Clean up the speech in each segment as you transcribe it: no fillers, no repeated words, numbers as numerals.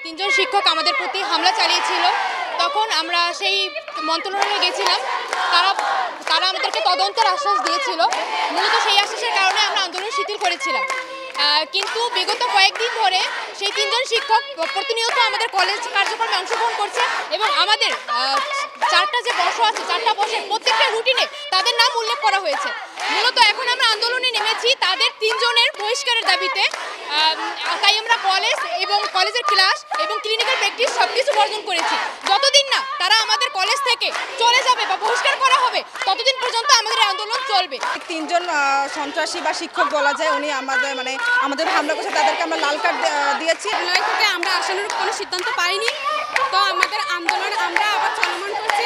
তিনজন শিক্ষক আমাদের প্রতি হামলা চালিয়েছিল, তখন আমরা সেই মন্ত্রণালয়ে গেছিলাম। তারা আমাদেরকে তদন্তের আশ্বাস দিয়েছিল। মূলত সেই আশ্বাসের কারণে আমরা আন্দোলন শিথিল করেছিলাম। কিন্তু বিগত কয়েকদিন ধরে সেই তিনজন শিক্ষক প্রতিনিয়ত আমাদের কলেজ কার্যক্রমে অংশগ্রহণ করছে এবং আমাদের 4টা যে বর্ষ আছে, 4টা বর্ষের প্রত্যেকটা রুটিনে তাদের নাম উল্লেখ করা হয়েছে। মূলত এখন আমরা আন্দোলনে নেমেছি তাদের 3 জনের বহিষ্কারের দাবিতে। তাই আমরা কলেজ এবং কলেজের ক্লাস এবং ক্লিনিক্যাল প্র্যাকটিস সবকিছু বর্জন করেছি। যতদিন না তারা আমাদের কলেজ থেকে চলে যাবে বা বহিষ্কার করা হবে, ততদিন পর্যন্ত আমাদের আন্দোলন চলবে। 3 জন সন্ত্রাসী বা শিক্ষক বলা যায়, উনি আমাদের হামলা করছে, তাদেরকে আমরা লাল কার্ড দিয়েছি। নয় থেকে আমরা আসানোর কোনো সিদ্ধান্ত পাইনি, তো আমাদের আন্দোলন আমরা আবার চলমান করছি।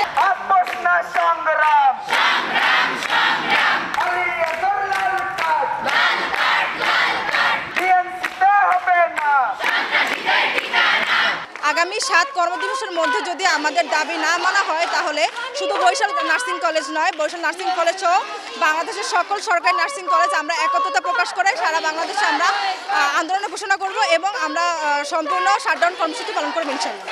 আগামী 7 কর্মদিবসের মধ্যে যদি আমাদের দাবি না মানা হয়, তাহলে শুধু বরিশাল নার্সিং কলেজ নয়, বরিশাল নার্সিং কলেজ সহ বাংলাদেশের সকল সরকারি নার্সিং কলেজ আমরা একত্রতা প্রকাশ করে সারা বাংলাদেশে আমরা আন্দোলনের ঘোষণা করব এবং আমরা সম্পূর্ণ শাটডাউন কর্মসূচি পালন করব ইনশাআল্লাহ।